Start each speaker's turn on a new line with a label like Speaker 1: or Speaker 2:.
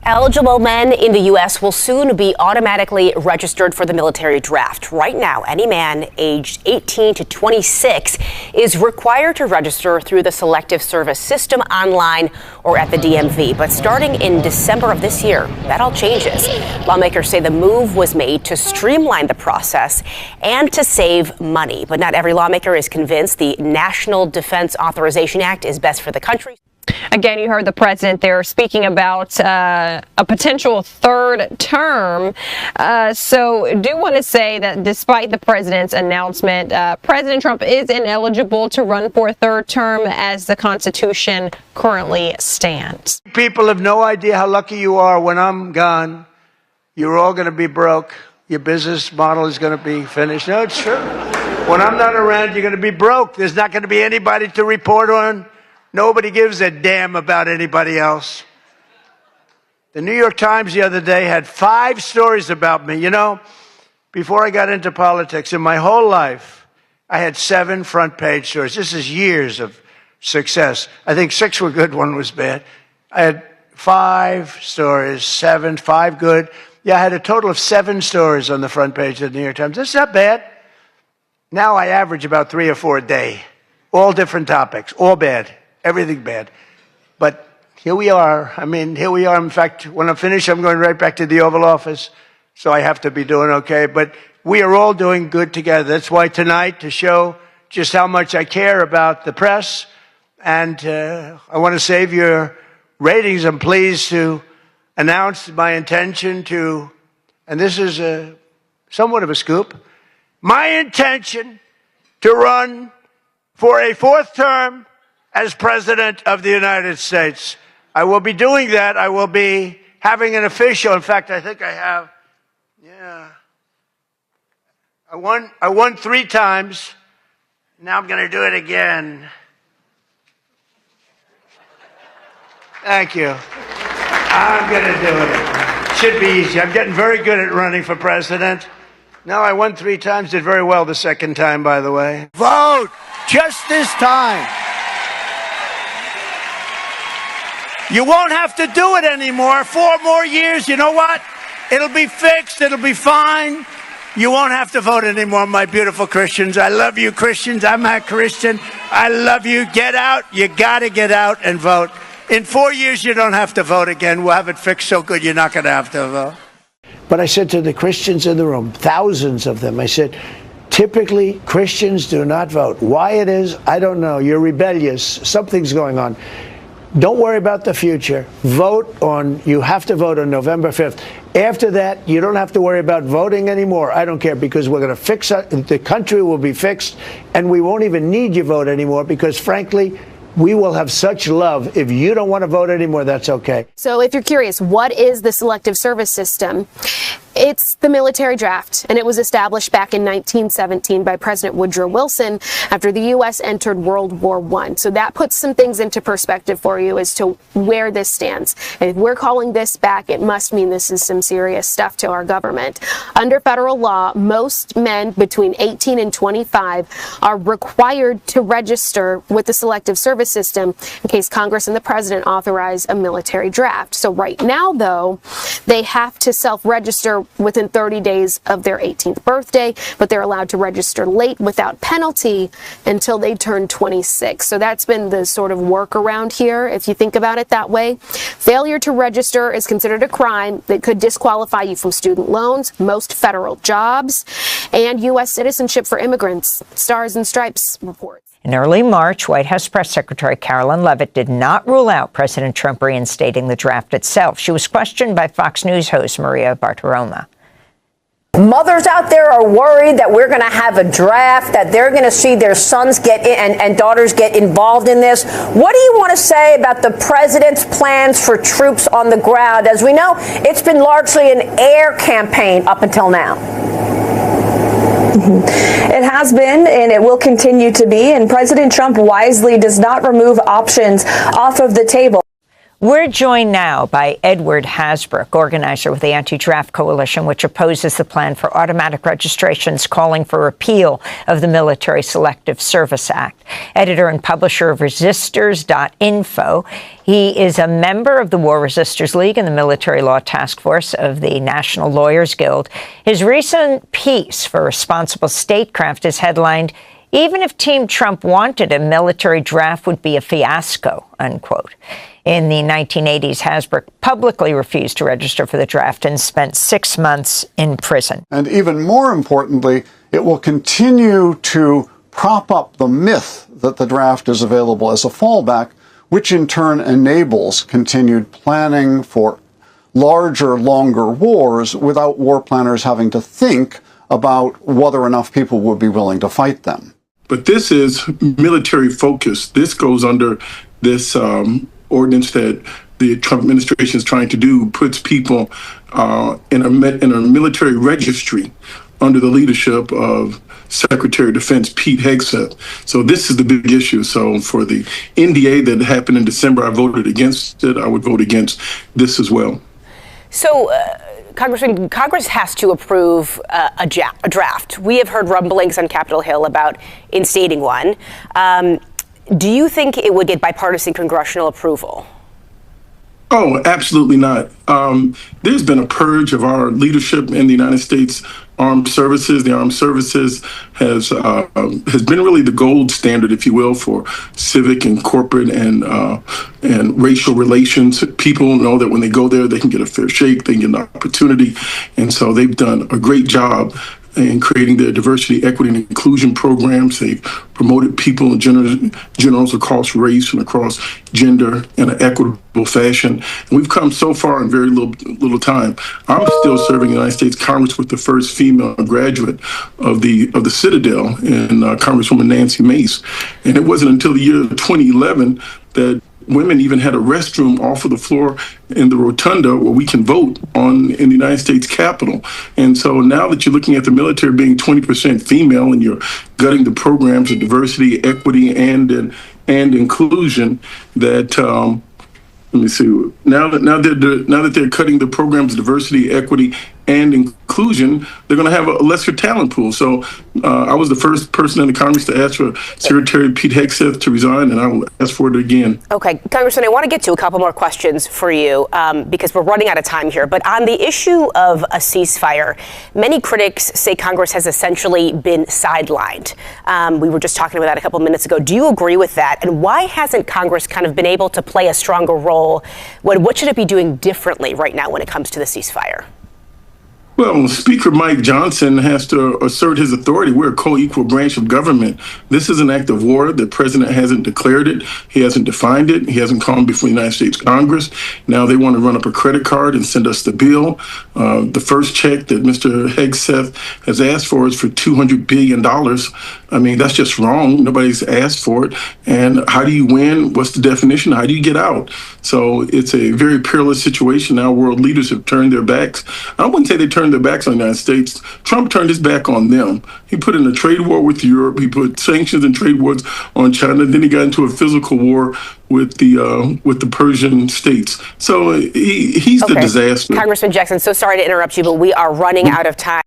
Speaker 1: Eligible men in the U.S. will soon be automatically registered for the military draft. Right now, any man aged 18 to 26 is required to register through the Selective Service System online or at the DMV. But starting in December of this year, that all changes. Lawmakers say the move was made to streamline the process and to save money. But not every lawmaker is convinced the National Defense Authorization Act is best for the country.
Speaker 2: Again, you heard the president there speaking about a potential third term. So do want to say that despite the president's announcement, President Trump is ineligible to run for a third term as the Constitution currently stands.
Speaker 3: People have no idea how lucky you are. When I'm gone, you're all going to be broke. Your business model is going to be finished. No, it's true. When I'm not around, you're going to be broke. There's not going to be anybody to report on. Nobody gives a damn about anybody else. The New York Times the other day had 5 stories about me. You know, before I got into politics, in my whole life, I had 7 front page stories. This is years of success. I think 6 were good, 1 was bad. I had 5 stories, 7, 5 good. Yeah, I had a total of 7 stories on the front page of the New York Times. That's not bad. Now I average about 3 or 4 a day. All different topics, all bad. Everything bad. But here we are. Here we are. In fact, when I'm finished, I'm going right back to the Oval Office. So I have to be doing okay. But we are all doing good together. That's why tonight, to show just how much I care about the press, and I want to save your ratings, I'm pleased to announce my intention to, and this is somewhat of a scoop, my intention to run for a 4th term as President of the United States. I will be doing that. I will be having an official, in fact, I think I have, I won 3 times. Now I'm going to do it again. Thank you. I'm going to do it. Should be easy. I'm getting very good at running for president. No, I won 3 times, did very well the 2nd time, by the way. Vote just this time. You won't have to do it anymore. 4 more years, you know what? It'll be fixed. It'll be fine. You won't have to vote anymore, my beautiful Christians. I love you, Christians. I'm a Christian. I love you. Get out. You got to get out and vote. In 4 years, you don't have to vote again. We'll have it fixed so good you're not going to have to vote. But I said to the Christians in the room, thousands of them, I said, typically, Christians do not vote. Why it is, I don't know. You're rebellious. Something's going on. Don't worry about the future. You have to vote on November 5th. After that, you don't have to worry about voting anymore. I don't care, because we're going to fix it. The country will be fixed, and we won't even need your vote anymore, because frankly, we will have such love. If you don't want to vote anymore, that's okay.
Speaker 4: So if you're curious, what is the Selective Service System? It's the military draft, and it was established back in 1917 by President Woodrow Wilson after the U.S. entered World War I. So that puts some things into perspective for you as to where this stands. And if we're calling this back, it must mean this is some serious stuff to our government. Under federal law, most men between 18 and 25 are required to register with the Selective Service System in case Congress and the President authorize a military draft. So right now, though, they have to self-register within 30 days of their 18th birthday, but they're allowed to register late without penalty until they turn 26. So that's been the sort of workaround here, if you think about it that way. Failure to register is considered a crime that could disqualify you from student loans, most federal jobs, and U.S. citizenship for immigrants. Stars and Stripes reports.
Speaker 5: In early March, White House Press Secretary Carolyn Leavitt did not rule out President Trump reinstating the draft itself. She was questioned by Fox News host Maria Bartiromo.
Speaker 6: Mothers out there are worried that we're going to have a draft, that they're going to see their sons get in and daughters get involved in this. What do you want to say about the president's plans for troops on the ground? As we know, it's been largely an air campaign up until now.
Speaker 7: It has been, and it will continue to be, and President Trump wisely does not remove options off of the table.
Speaker 5: We're joined now by Edward Hasbrouck, organizer with the Anti-Draft Coalition, which opposes the plan for automatic registrations, calling for repeal of the Military Selective Service Act. Editor and publisher of Resistors.info. He is a member of the War Resisters League and the Military Law Task Force of the National Lawyers Guild. His recent piece for Responsible Statecraft is headlined, "Even if Team Trump wanted a military draft would be a fiasco," unquote. In the 1980s, Hasbrouck publicly refused to register for the draft and spent 6 months in prison.
Speaker 8: And even more importantly, it will continue to prop up the myth that the draft is available as a fallback, which in turn enables continued planning for larger, longer wars without war planners having to think about whether enough people would be willing to fight them.
Speaker 9: But this is military focused. This goes under this ordinance that the Trump administration is trying to do, puts people in a military registry under the leadership of Secretary of Defense Pete Hegseth. So this is the big issue. So for the NDA that happened in December, I voted against it. I would vote against this as well.
Speaker 1: So, Congressman, Congress has to approve a draft. We have heard rumblings on Capitol Hill about instating one. Do you think it would get bipartisan congressional approval?
Speaker 9: Oh, absolutely not. There's been a purge of our leadership in the United States Armed Services. The Armed Services has been really the gold standard, if you will, for civic and corporate and racial relations. People know that when they go there, they can get a fair shake, they can get an opportunity. And so they've done a great job in creating their diversity, equity, and inclusion programs. They've promoted people and generals across race and across gender in an equitable fashion. And we've come so far in very little time. I'm still serving in the United States Congress with the first female graduate of the Citadel, and Congresswoman Nancy Mace. And it wasn't until the year 2011 that women even had a restroom off of the floor in the rotunda where we can vote in the United States Capitol. And so now that you're looking at the military being 20% female and you're gutting the programs of diversity, equity, and inclusion, that let me see. Now that they're cutting the programs of diversity, equity, and inclusion, they're going to have a lesser talent pool. So I was the first person in the Congress to ask for Secretary Pete Hegseth to resign, and I will ask for it again.
Speaker 1: Okay, Congressman, I want to get to a couple more questions for you because we're running out of time here. But on the issue of a ceasefire, many critics say Congress has essentially been sidelined. We were just talking about that a couple minutes ago. Do you agree with that? And why hasn't Congress kind of been able to play a stronger role? What should it be doing differently right now when it comes to the ceasefire?
Speaker 9: Well, Speaker Mike Johnson has to assert his authority. We're a co-equal branch of government. This is an act of war. The president hasn't declared it. He hasn't defined it. He hasn't come before the United States Congress. Now they want to run up a credit card and send us the bill. The first check that Mr. Hegseth has asked for is for $200 billion. I mean, that's just wrong. Nobody's asked for it. And how do you win? What's the definition? How do you get out? So it's a very perilous situation. Now world leaders have turned their backs. I wouldn't say they turned their backs on the United States. Trump turned his back on them. He put in a trade war with Europe. He put sanctions and trade wars on China. Then he got into a physical war with the Persian states. So he's the disaster.
Speaker 1: Congressman Jackson, so sorry to interrupt you, but we are running out of time.